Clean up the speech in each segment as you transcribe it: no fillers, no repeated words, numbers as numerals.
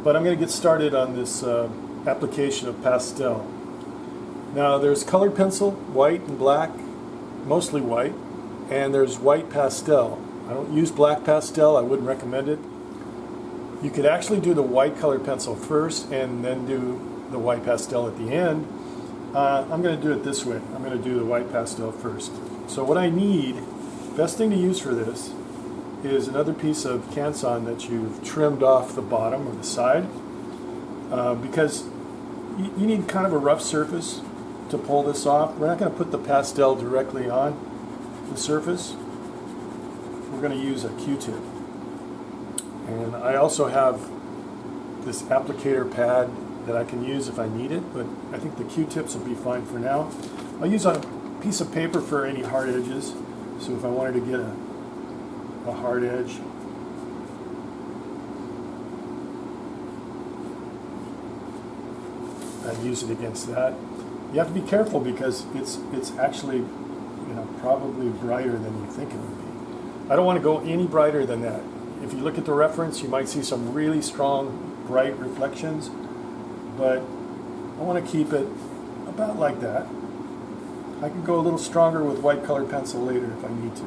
But I'm going to get started on this application of pastel. Now there's colored pencil, white and black, mostly white, and there's white pastel. I don't use black pastel, I wouldn't recommend it. You could actually do the white colored pencil first and then do the white pastel at the end. I'm going to do it this way. I'm going to do the white pastel first. So what I need, best thing to use for this, is another piece of Canson that you've trimmed off the bottom or the side, because you need kind of a rough surface to pull this off. We're not going to put the pastel directly on the surface. We're going to use a Q-tip. And I also have this applicator pad that I can use if I need it, but I think the Q-tips will be fine for now. I'll use a piece of paper for any hard edges, so if I wanted to get a hard edge, I'd use it against that. You have to be careful because it's actually, you know, probably brighter than you think it would be. I don't want to go any brighter than that. If you look at the reference, you might see some really strong, bright reflections, but I want to keep it about like that. I can go a little stronger with white colored pencil later if I need to.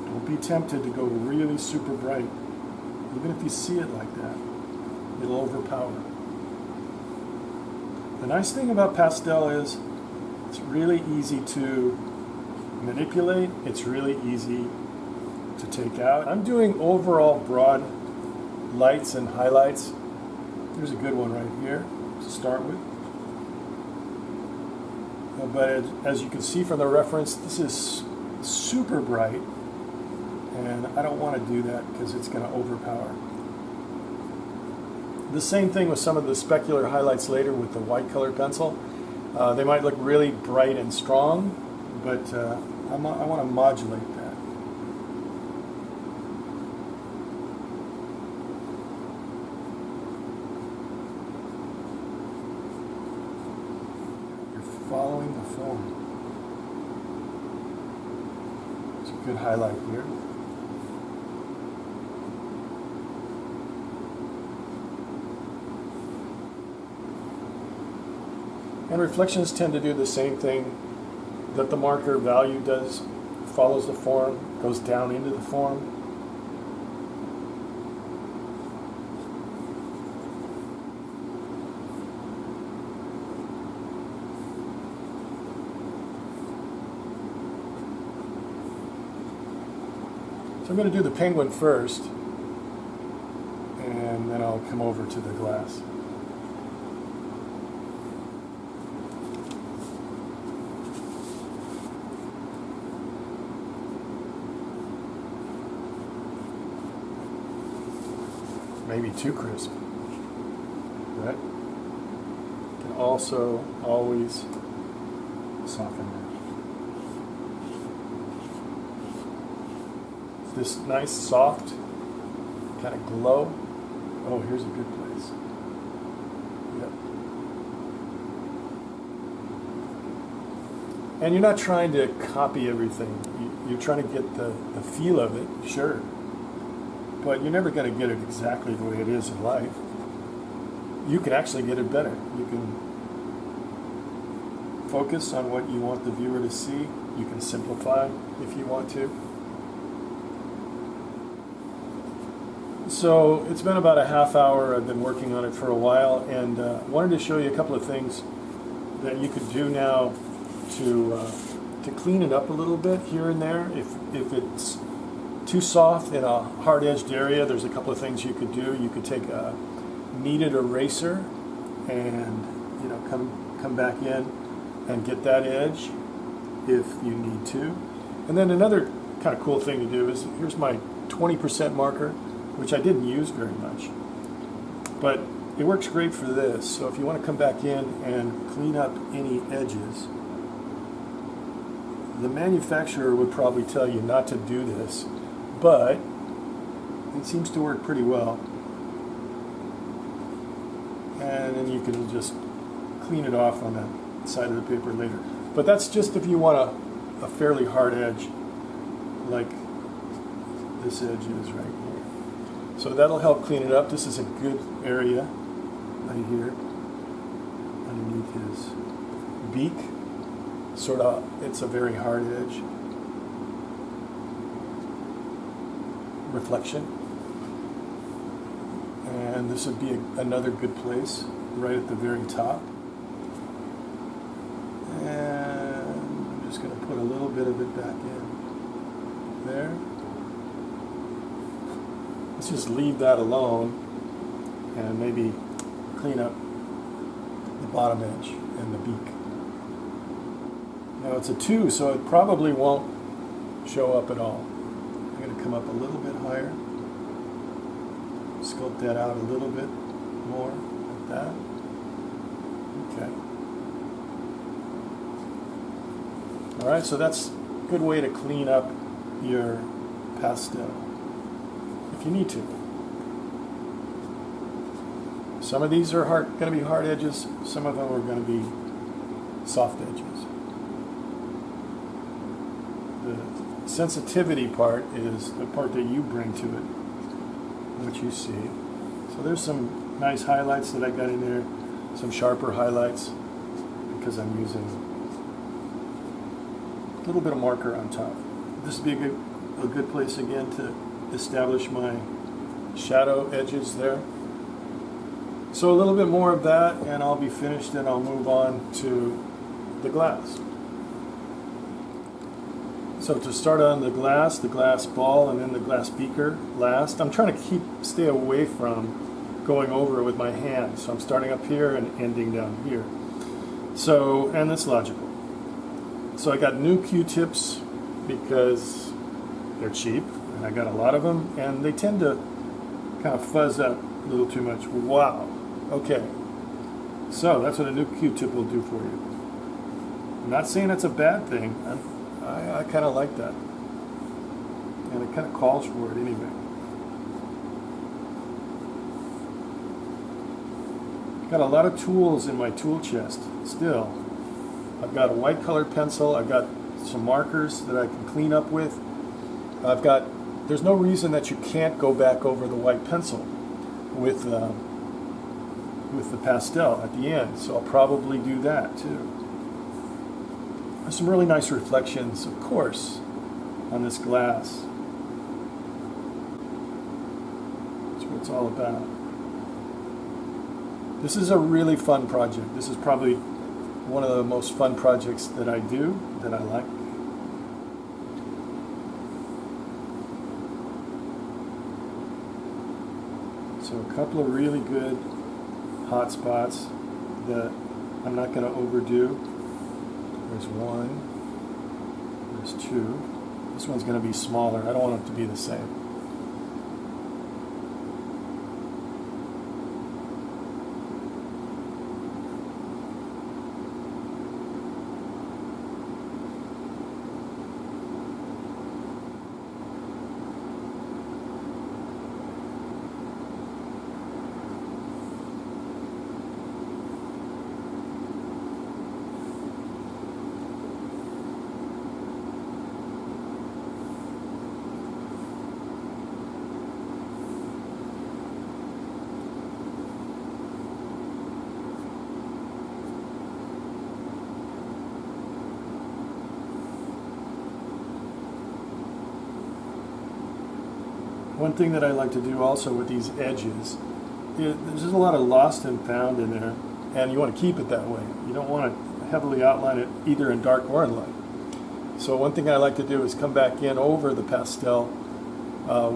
Don't be tempted to go really super bright. Even if you see it like that, it'll overpower. The nice thing about pastel is it's really easy to manipulate. It's really easy to take out. I'm doing overall broad lights and highlights. There's a good one right here to start with. But as you can see from the reference, this is super bright, and I don't want to do that because it's going to overpower. The same thing with some of the specular highlights later with the white colored pencil. They might look really bright and strong, but I want to modulate that. You're following the form. It's a good highlight here. And reflections tend to do the same thing that the marker value does. Follows the form, goes down into the form. So I'm going to do the penguin first, and then I'll come over to the glass. Maybe too crisp, right? Can also always soften that. This nice, soft, kind of glow. Oh, here's a good place. Yep. And you're not trying to copy everything. You're trying to get the feel of it, sure. But you're never going to get it exactly the way it is in life. You can actually get it better. You can focus on what you want the viewer to see. You can simplify if you want to. So it's been about a half hour. I've been working on it for a while, and wanted to show you a couple of things that you could do now to clean it up a little bit here and there. If it's too soft in a hard-edged area, there's a couple of things you could do. You could take a kneaded eraser and, you know, come back in and get that edge if you need to. And then another kind of cool thing to do is, here's my 20% marker, which I didn't use very much, but it works great for this. So if you want to come back in and clean up any edges, the manufacturer would probably tell you not to do this, but it seems to work pretty well. And then you can just clean it off on the side of the paper later. But that's just if you want to a fairly hard edge like this edge is right here. So that'll help clean it up. This is a good area right here underneath his beak. Sort of, it's a very hard edge. Reflection. And this would be another good place right at the very top. And I'm just going to put a little bit of it back in there. Let's just leave that alone and maybe clean up the bottom edge and the beak. Now it's a 2, so it probably won't show up at all. I'm going to come up a little bit higher, sculpt that out a little bit more, like that. Okay. All right, so that's a good way to clean up your pastel, if you need to. Some of these are going to be hard edges, some of them are going to be soft edges. The sensitivity part is the part that you bring to it, what you see. So there's some nice highlights that I got in there, some sharper highlights, because I'm using a little bit of marker on top. This would be a good place again to establish my shadow edges there. So a little bit more of that and I'll be finished, and I'll move on to the glass. So to start on the glass ball, and then the glass beaker last. I'm trying to stay away from going over it with my hand. So I'm starting up here and ending down here. So, and that's logical. So I got new Q-tips because they're cheap, and I got a lot of them, and they tend to kind of fuzz up a little too much. Wow. Okay. So that's what a new Q-tip will do for you. I'm not saying it's a bad thing. I kind of like that. And it kind of calls for it anyway. Got a lot of tools in my tool chest still. I've got a white colored pencil. I've got some markers that I can clean up with. There's no reason that you can't go back over the white pencil with the pastel at the end. So I'll probably do that too. There's some really nice reflections, of course, on this glass. That's what it's all about. This is a really fun project. This is probably one of the most fun projects that I do, that I like. So a couple of really good hot spots that I'm not going to overdo. There's one, there's two. This one's going to be smaller. I don't want it to be the same. One thing that I like to do also with these edges, there's just a lot of lost and found in there, and you want to keep it that way. You don't want to heavily outline it either in dark or in light. So one thing I like to do is come back in over the pastel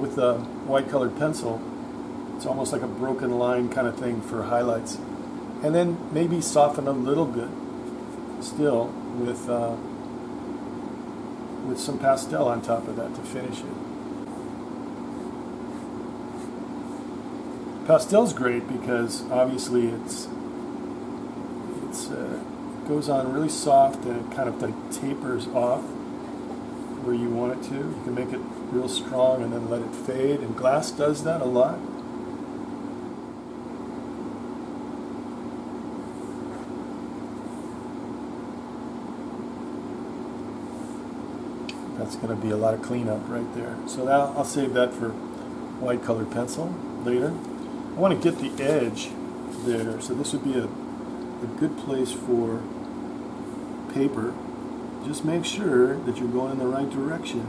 with the white colored pencil. It's almost like a broken line kind of thing for highlights. And then maybe soften a little bit still with some pastel on top of that to finish it. Pastel's great because obviously it goes on really soft, and it kind of like tapers off where you want it to. You can make it real strong and then let it fade, and glass does that a lot. That's going to be a lot of cleanup right there. So now I'll save that for white colored pencil later. I want to get the edge there, so this would be a good place for paper. Just make sure that you're going in the right direction.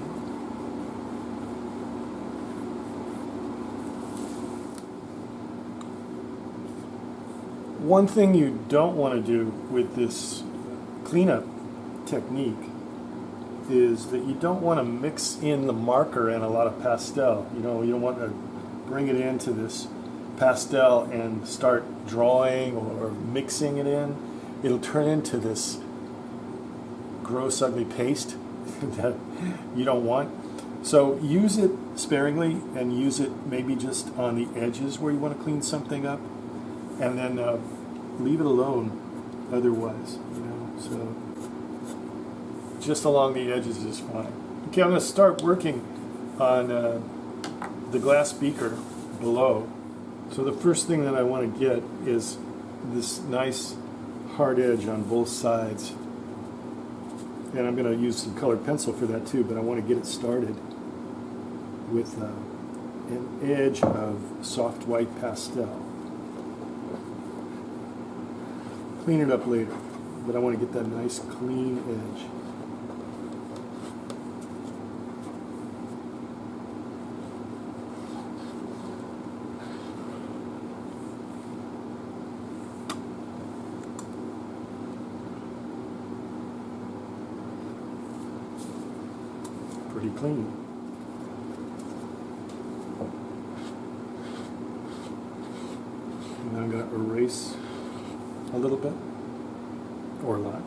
One thing you don't want to do with this cleanup technique is that you don't want to mix in the marker and a lot of pastel. You know, you don't want to bring it into this pastel and start drawing or mixing it in. It'll turn into this gross, ugly paste that you don't want. So use it sparingly and use it maybe just on the edges where you want to clean something up, and then leave it alone otherwise, you know. So just along the edges is fine. Okay, I'm going to start working on the glass beaker below. So the first thing that I want to get is this nice hard edge on both sides. And I'm going to use some colored pencil for that too, but I want to get it started with an edge of soft white pastel. Clean it up later, but I want to get that nice clean edge. Pretty clean. And I'm going to erase a little bit, or a lot.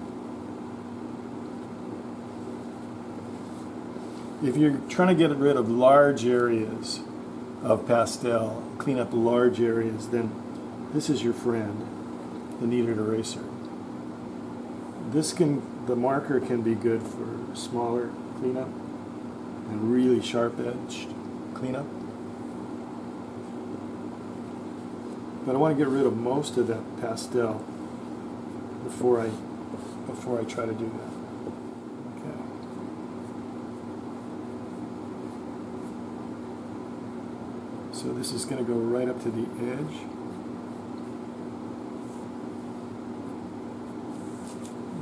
If you're trying to get rid of large areas of pastel, clean up large areas, then this is your friend, the kneaded eraser. The marker can be good for smaller cleanup and really sharp-edged cleanup. But I want to get rid of most of that pastel before I try to do that. Okay. So this is going to go right up to the edge.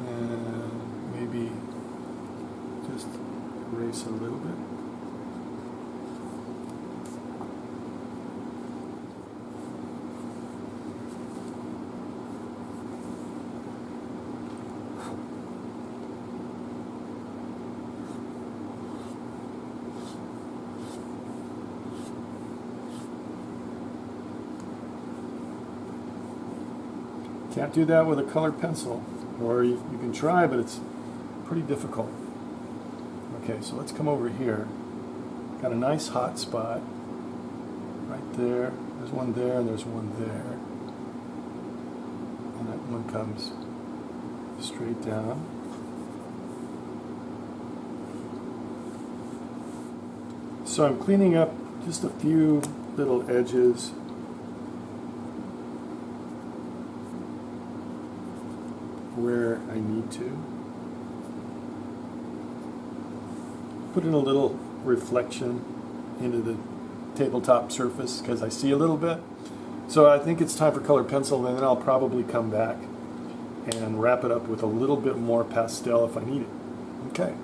And maybe just erase a little bit. Can't do that with a colored pencil, or you can try, but it's pretty difficult. Okay, so let's come over here. Got a nice hot spot right there. There's one there, and there's one there. And that one comes straight down. So I'm cleaning up just a few little edges. Where I need to. Put in a little reflection into the tabletop surface because I see a little bit. So I think it's time for colored pencil, and then I'll probably come back and wrap it up with a little bit more pastel if I need it. Okay.